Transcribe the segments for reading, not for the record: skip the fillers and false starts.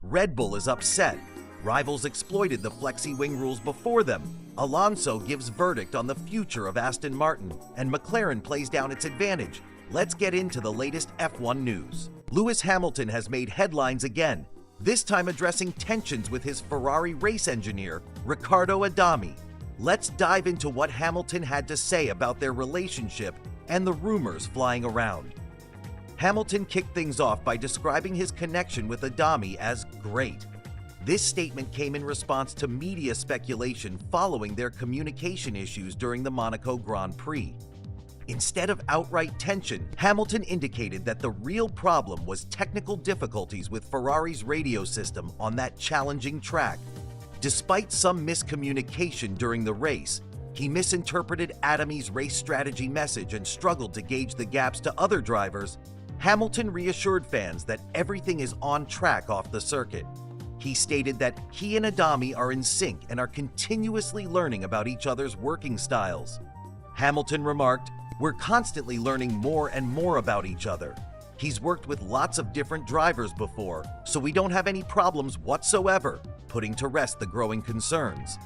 Red Bull is upset. Rivals exploited the Flexi-Wing rules before them. Alonso gives verdict on the future of Aston Martin, and McLaren plays down its advantage. Let's get into the latest F1 news. Lewis Hamilton has made headlines again, this time addressing tensions with his Ferrari race engineer, Riccardo Adami. Let's dive into what Hamilton had to say about their relationship and the rumors flying around. Hamilton kicked things off by describing his connection with Adami as great. This statement came in response to media speculation following their communication issues during the Monaco Grand Prix. Instead of outright tension, Hamilton indicated that the real problem was technical difficulties with Ferrari's radio system on that challenging track. Despite some miscommunication during the race, he misinterpreted Adami's race strategy message and struggled to gauge the gaps to other drivers. Hamilton reassured fans that everything is on track off the circuit. He stated that he and Adami are in sync and are continuously learning about each other's working styles. Hamilton remarked, "We're constantly learning more and more about each other. He's worked with lots of different drivers before, so we don't have any problems whatsoever," putting to rest the growing concerns.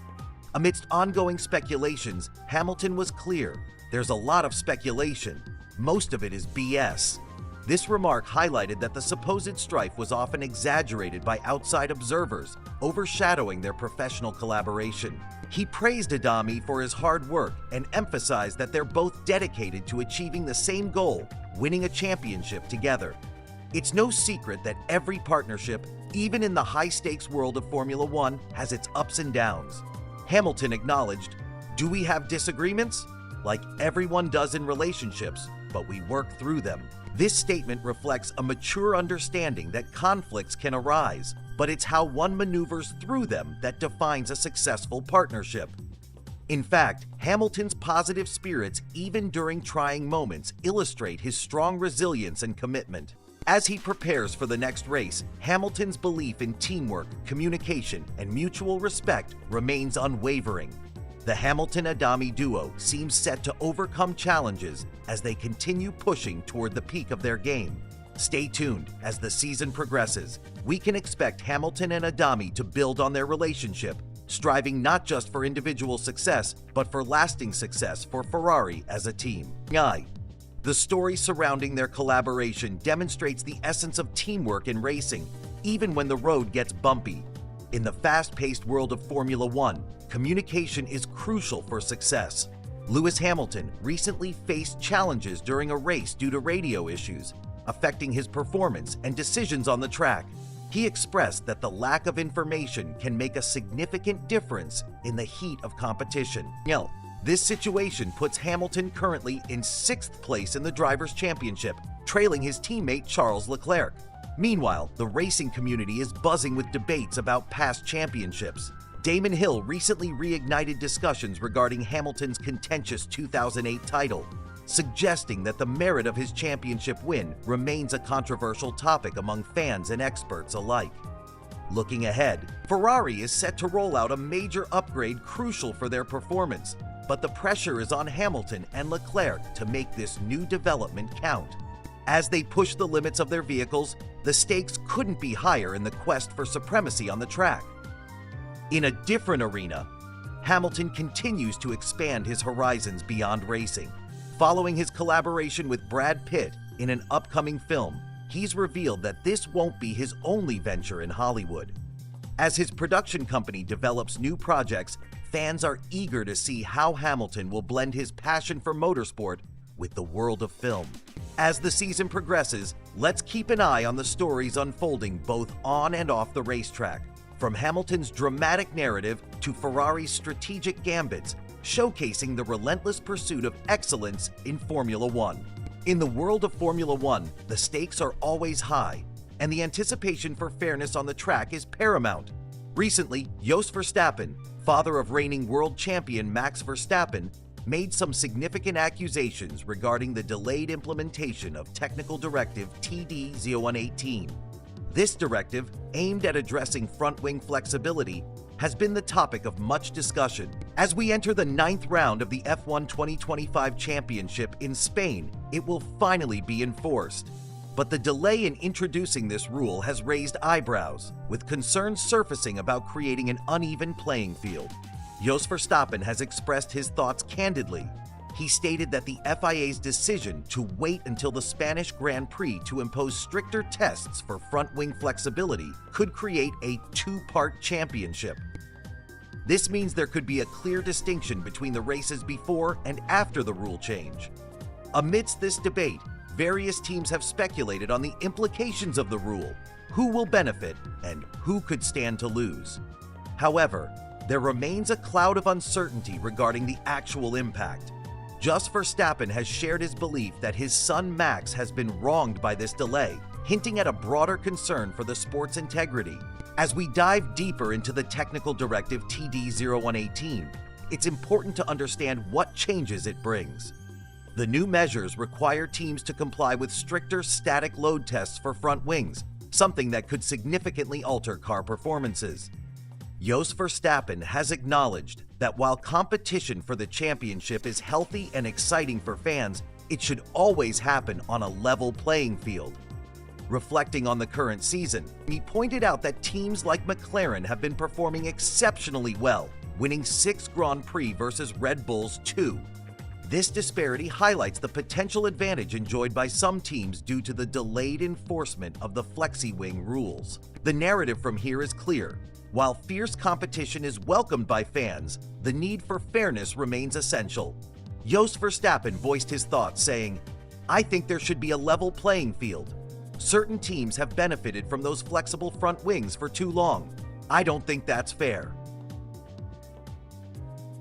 Amidst ongoing speculations, Hamilton was clear, "There's a lot of speculation. Most of it is BS." This remark highlighted that the supposed strife was often exaggerated by outside observers, overshadowing their professional collaboration. He praised Adami for his hard work and emphasized that they're both dedicated to achieving the same goal, winning a championship together. It's no secret that every partnership, even in the high-stakes world of Formula One, has its ups and downs. Hamilton acknowledged, "Do we have disagreements? Like everyone does in relationships, but we work through them." This statement reflects a mature understanding that conflicts can arise, but it's how one maneuvers through them that defines a successful partnership. In fact, Hamilton's positive spirits, even during trying moments, illustrate his strong resilience and commitment. As he prepares for the next race, Hamilton's belief in teamwork, communication, and mutual respect remains unwavering. The Hamilton-Adami duo seems set to overcome challenges as they continue pushing toward the peak of their game. Stay tuned as the season progresses. We can expect Hamilton and Adami to build on their relationship, striving not just for individual success, but for lasting success for Ferrari as a team. The story surrounding their collaboration demonstrates the essence of teamwork in racing, even when the road gets bumpy. In the fast-paced world of Formula One, communication is crucial for success. Lewis Hamilton recently faced challenges during a race due to radio issues, affecting his performance and decisions on the track. He expressed that the lack of information can make a significant difference in the heat of competition. This situation puts Hamilton currently in 6th place in the Drivers' Championship, trailing his teammate Charles Leclerc. Meanwhile, the racing community is buzzing with debates about past championships. Damon Hill recently reignited discussions regarding Hamilton's contentious 2008 title, suggesting that the merit of his championship win remains a controversial topic among fans and experts alike. Looking ahead, Ferrari is set to roll out a major upgrade crucial for their performance, but the pressure is on Hamilton and Leclerc to make this new development count. As they push the limits of their vehicles, the stakes couldn't be higher in the quest for supremacy on the track. In a different arena, Hamilton continues to expand his horizons beyond racing. Following his collaboration with Brad Pitt in an upcoming film, he's revealed that this won't be his only venture in Hollywood. As his production company develops new projects, fans are eager to see how Hamilton will blend his passion for motorsport with the world of film. As the season progresses, let's keep an eye on the stories unfolding both on and off the racetrack. From Hamilton's dramatic narrative to Ferrari's strategic gambits, showcasing the relentless pursuit of excellence in Formula One. In the world of Formula One, the stakes are always high, and the anticipation for fairness on the track is paramount. Recently, Jos Verstappen, father of reigning world champion Max Verstappen, made some significant accusations regarding the delayed implementation of Technical Directive TD-0118. This directive, aimed at addressing front-wing flexibility, has been the topic of much discussion. As we enter the 9th round of the F1 2025 Championship in Spain, it will finally be enforced. But the delay in introducing this rule has raised eyebrows, with concerns surfacing about creating an uneven playing field. Jos Verstappen has expressed his thoughts candidly. He stated that the FIA's decision to wait until the Spanish Grand Prix to impose stricter tests for front-wing flexibility could create a two-part championship. This means there could be a clear distinction between the races before and after the rule change. Amidst this debate, various teams have speculated on the implications of the rule, who will benefit, and who could stand to lose. However, there remains a cloud of uncertainty regarding the actual impact. Jos Verstappen has shared his belief that his son Max has been wronged by this delay, hinting at a broader concern for the sport's integrity. As we dive deeper into the technical directive TD0118, it's important to understand what changes it brings. The new measures require teams to comply with stricter static load tests for front wings, something that could significantly alter car performances. Jos Verstappen has acknowledged that while competition for the championship is healthy and exciting for fans, it should always happen on a level playing field. Reflecting on the current season, he pointed out that teams like McLaren have been performing exceptionally well, winning 6 Grand Prix versus Red Bull's 2. This disparity highlights the potential advantage enjoyed by some teams due to the delayed enforcement of the Flexi-Wing rules. The narrative from here is clear. While fierce competition is welcomed by fans, the need for fairness remains essential. Jos Verstappen voiced his thoughts, saying, "I think there should be a level playing field. Certain teams have benefited from those flexible front wings for too long. I don't think that's fair."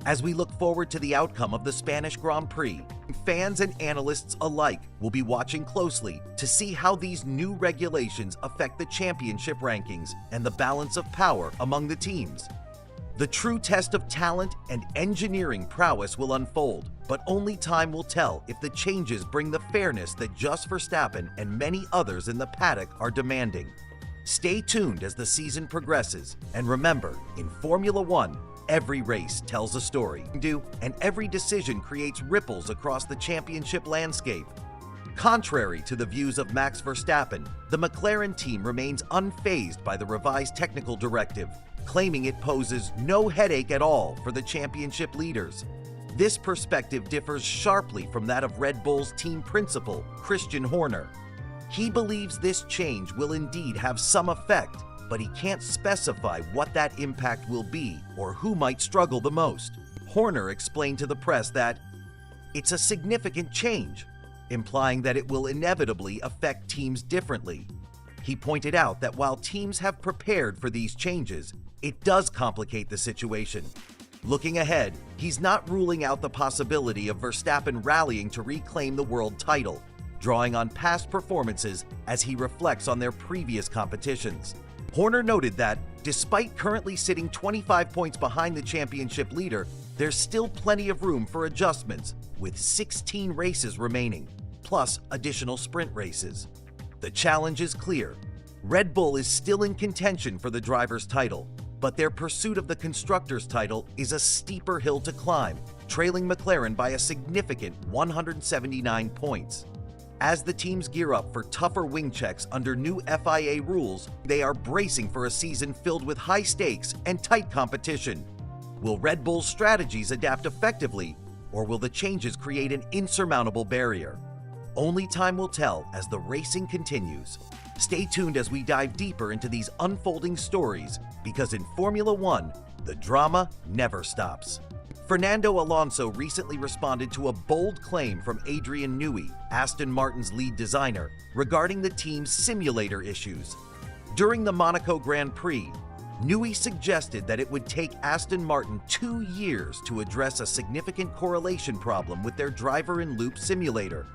As we look forward to the outcome of the Spanish Grand Prix, fans and analysts alike will be watching closely to see how these new regulations affect the championship rankings and the balance of power among the teams. The true test of talent and engineering prowess will unfold, but only time will tell if the changes bring the fairness that Jos Verstappen and many others in the paddock are demanding. Stay tuned as the season progresses, and remember, in Formula One, every race tells a story, and every decision creates ripples across the championship landscape. Contrary to the views of Max Verstappen, the McLaren team remains unfazed by the revised technical directive, claiming it poses no headache at all for the championship leaders. This perspective differs sharply from that of Red Bull's team principal, Christian Horner. He believes this change will indeed have some effect, but he can't specify what that impact will be or who might struggle the most. Horner explained to the press that it's a significant change, implying that it will inevitably affect teams differently. He pointed out that while teams have prepared for these changes, it does complicate the situation. Looking ahead, he's not ruling out the possibility of Verstappen rallying to reclaim the world title, drawing on past performances as he reflects on their previous competitions. Horner noted that, despite currently sitting 25 points behind the championship leader, there's still plenty of room for adjustments, with 16 races remaining, plus additional sprint races. The challenge is clear. Red Bull is still in contention for the driver's title, but their pursuit of the constructor's title is a steeper hill to climb, trailing McLaren by a significant 179 points. As the teams gear up for tougher wing checks under new FIA rules, they are bracing for a season filled with high stakes and tight competition. Will Red Bull's strategies adapt effectively, or will the changes create an insurmountable barrier? Only time will tell as the racing continues. Stay tuned as we dive deeper into these unfolding stories, because in Formula One, the drama never stops. Fernando Alonso recently responded to a bold claim from Adrian Newi, Aston Martin's lead designer, regarding the team's simulator issues. During the Monaco Grand Prix, Newi suggested that it would take Aston Martin 2 years to address a significant correlation problem with their driver-in-loop simulator.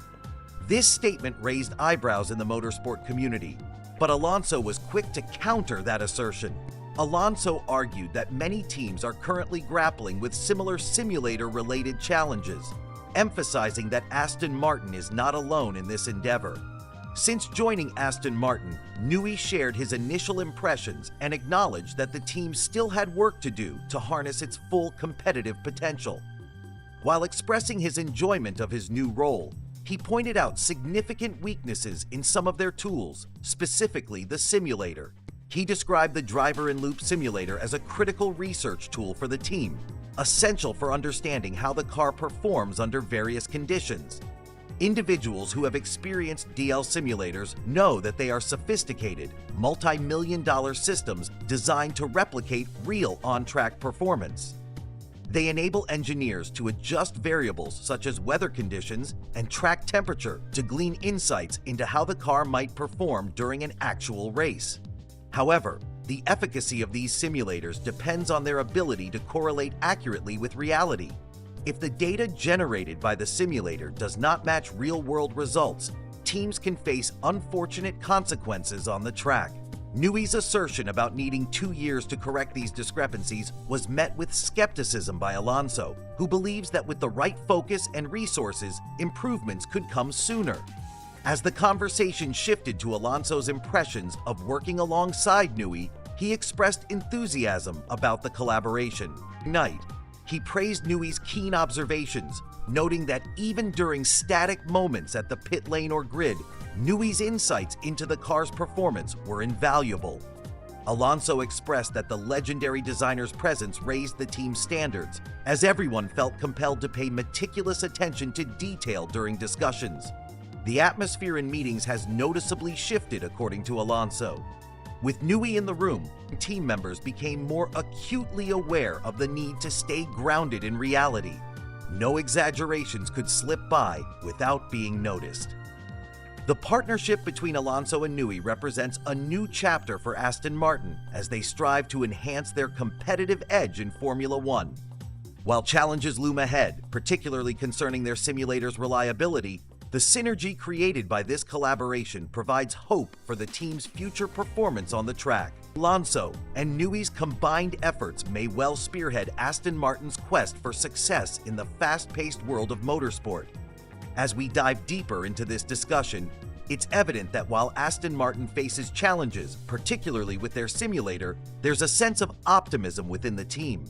This statement raised eyebrows in the motorsport community, but Alonso was quick to counter that assertion. Alonso argued that many teams are currently grappling with similar simulator-related challenges, emphasizing that Aston Martin is not alone in this endeavor. Since joining Aston Martin, Newi shared his initial impressions and acknowledged that the team still had work to do to harness its full competitive potential. While expressing his enjoyment of his new role, He pointed out significant weaknesses in some of their tools, specifically the simulator. He described the driver-in-loop simulator as a critical research tool for the team, essential for understanding how the car performs under various conditions. Individuals who have experienced DL simulators know that they are sophisticated, multi-million-dollar systems designed to replicate real on-track performance. They enable engineers to adjust variables such as weather conditions and track temperature to glean insights into how the car might perform during an actual race. However, the efficacy of these simulators depends on their ability to correlate accurately with reality. If the data generated by the simulator does not match real-world results, teams can face unfortunate consequences on the track. Newi's assertion about needing 2 years to correct these discrepancies was met with skepticism by Alonso, who believes that with the right focus and resources, improvements could come sooner. As the conversation shifted to Alonso's impressions of working alongside Newi, he expressed enthusiasm about the collaboration. He praised Newi's keen observations, noting that even during static moments at the pit lane or grid, Newi's insights into the car's performance were invaluable. Alonso expressed that the legendary designer's presence raised the team's standards, as everyone felt compelled to pay meticulous attention to detail during discussions. The atmosphere in meetings has noticeably shifted, according to Alonso. With Newi in the room, team members became more acutely aware of the need to stay grounded in reality. No exaggerations could slip by without being noticed. The partnership between Alonso and Newi represents a new chapter for Aston Martin as they strive to enhance their competitive edge in Formula One. While challenges loom ahead, particularly concerning their simulator's reliability, the synergy created by this collaboration provides hope for the team's future performance on the track. Alonso and Newi's combined efforts may well spearhead Aston Martin's quest for success in the fast-paced world of motorsport. As we dive deeper into this discussion, it's evident that while Aston Martin faces challenges, particularly with their simulator, there's a sense of optimism within the team.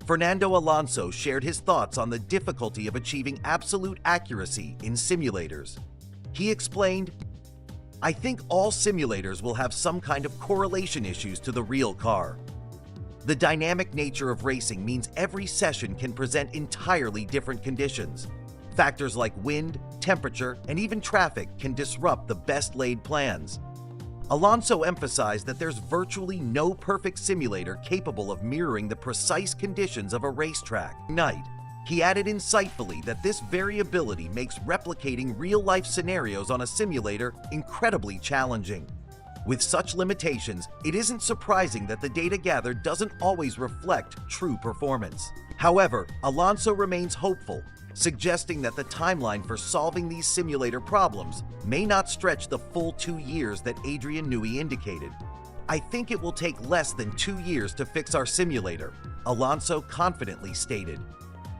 Fernando Alonso shared his thoughts on the difficulty of achieving absolute accuracy in simulators. He explained, "I think all simulators will have some kind of correlation issues to the real car. The dynamic nature of racing means every session can present entirely different conditions. Factors like wind, temperature, and even traffic can disrupt the best-laid plans." Alonso emphasized that there's virtually no perfect simulator capable of mirroring the precise conditions of a racetrack. He added insightfully that this variability makes replicating real-life scenarios on a simulator incredibly challenging. With such limitations, it isn't surprising that the data gathered doesn't always reflect true performance. However, Alonso remains hopeful, suggesting that the timeline for solving these simulator problems may not stretch the full 2 years that Adrian Newey indicated. "I think it will take less than 2 years to fix our simulator," Alonso confidently stated.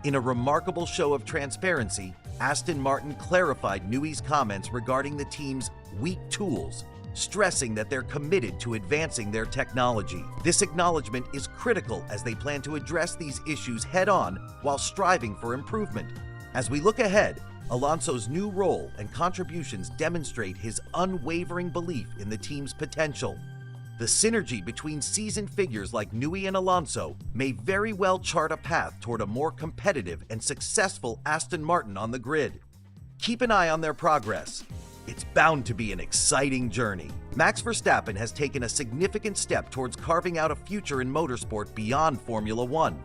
In a remarkable show of transparency, Aston Martin clarified Newey's comments regarding the team's weak tools, stressing that they're committed to advancing their technology. This acknowledgement is critical as they plan to address these issues head-on while striving for improvement. As we look ahead, Alonso's new role and contributions demonstrate his unwavering belief in the team's potential. The synergy between seasoned figures like Newi and Alonso may very well chart a path toward a more competitive and successful Aston Martin on the grid. Keep an eye on their progress. It's bound to be an exciting journey. Max Verstappen has taken a significant step towards carving out a future in motorsport beyond Formula One.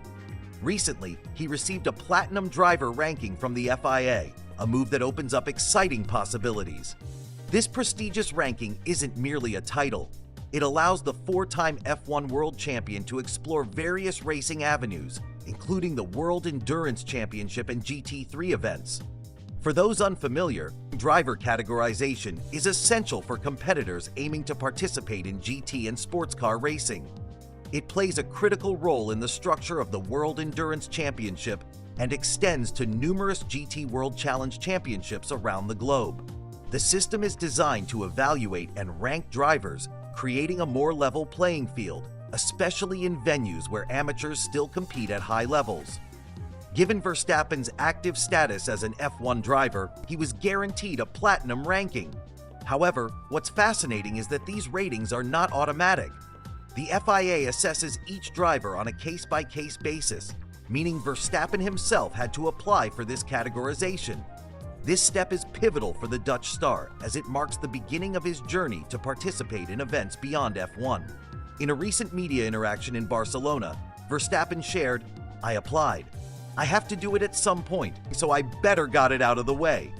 Recently, he received a platinum driver ranking from the FIA, a move that opens up exciting possibilities. This prestigious ranking isn't merely a title. It allows the 4-time F1 world champion to explore various racing avenues, including the World Endurance Championship and GT3 events. For those unfamiliar, driver categorization is essential for competitors aiming to participate in GT and sports car racing. It plays a critical role in the structure of the World Endurance Championship and extends to numerous GT World Challenge Championships around the globe. The system is designed to evaluate and rank drivers, creating a more level playing field, especially in venues where amateurs still compete at high levels. Given Verstappen's active status as an F1 driver, he was guaranteed a platinum ranking. However, what's fascinating is that these ratings are not automatic. The FIA assesses each driver on a case-by-case basis, meaning Verstappen himself had to apply for this categorization. This step is pivotal for the Dutch star, as it marks the beginning of his journey to participate in events beyond F1. In a recent media interaction in Barcelona, Verstappen shared, "I applied. I have to do it at some point, so I better got it out of the way."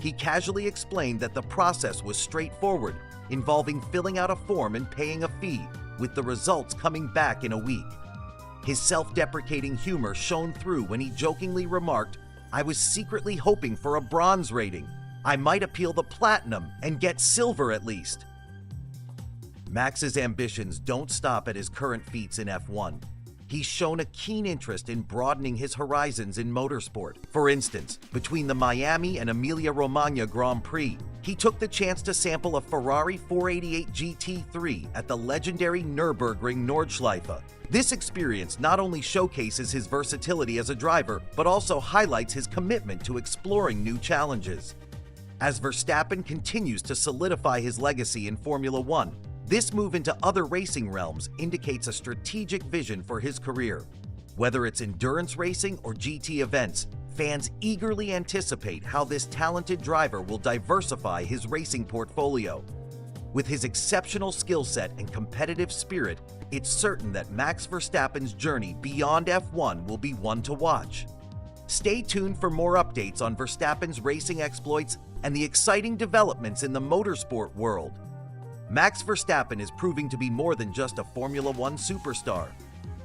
He casually explained that the process was straightforward, involving filling out a form and paying a fee, with the results coming back in a week. His self-deprecating humor shone through when he jokingly remarked, "I was secretly hoping for a bronze rating. I might appeal the platinum and get silver at least." Max's ambitions don't stop at his current feats in F1. He's shown a keen interest in broadening his horizons in motorsport. For instance, between the Miami and Emilia-Romagna Grand Prix, he took the chance to sample a Ferrari 488 GT3 at the legendary Nürburgring Nordschleife. This experience not only showcases his versatility as a driver, but also highlights his commitment to exploring new challenges. As Verstappen continues to solidify his legacy in Formula One, this move into other racing realms indicates a strategic vision for his career. Whether it's endurance racing or GT events, fans eagerly anticipate how this talented driver will diversify his racing portfolio. With his exceptional skill set and competitive spirit, it's certain that Max Verstappen's journey beyond F1 will be one to watch. Stay tuned for more updates on Verstappen's racing exploits and the exciting developments in the motorsport world. Max Verstappen is proving to be more than just a Formula One superstar.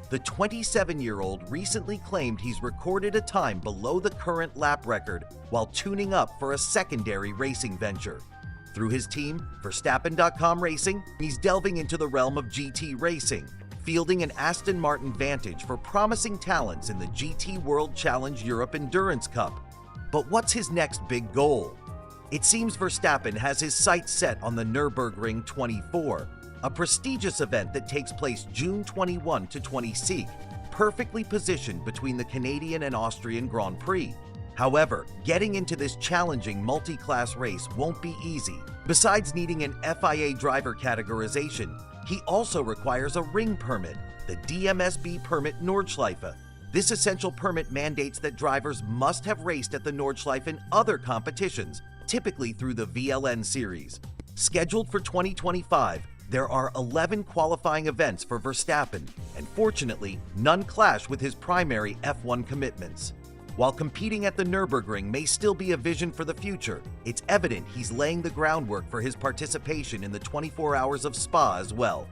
The 27-year-old recently claimed he's recorded a time below the current lap record while tuning up for a secondary racing venture. Through his team, Verstappen.com Racing, he's delving into the realm of GT racing, fielding an Aston Martin Vantage for promising talents in the GT World Challenge Europe Endurance Cup. But what's his next big goal? It seems Verstappen has his sights set on the Nürburgring 24, a prestigious event that takes place June 21 to 26, perfectly positioned between the Canadian and Austrian Grand Prix. However, getting into this challenging multi-class race won't be easy. Besides needing an FIA driver categorization, he also requires a ring permit, the DMSB Permit Nordschleife. This essential permit mandates that drivers must have raced at the Nordschleife in other competitions, typically through the VLN series. Scheduled for 2025, there are 11 qualifying events for Verstappen, and fortunately, none clash with his primary F1 commitments. While competing at the Nürburgring may still be a vision for the future, it's evident he's laying the groundwork for his participation in the 24 Hours of Spa as well.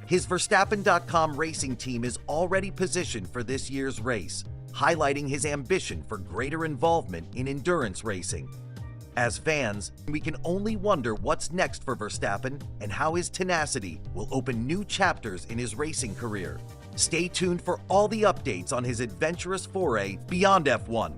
His Verstappen.com Racing team is already positioned for this year's race, highlighting his ambition for greater involvement in endurance racing. As fans, we can only wonder what's next for Verstappen and how his tenacity will open new chapters in his racing career. Stay tuned for all the updates on his adventurous foray beyond F1.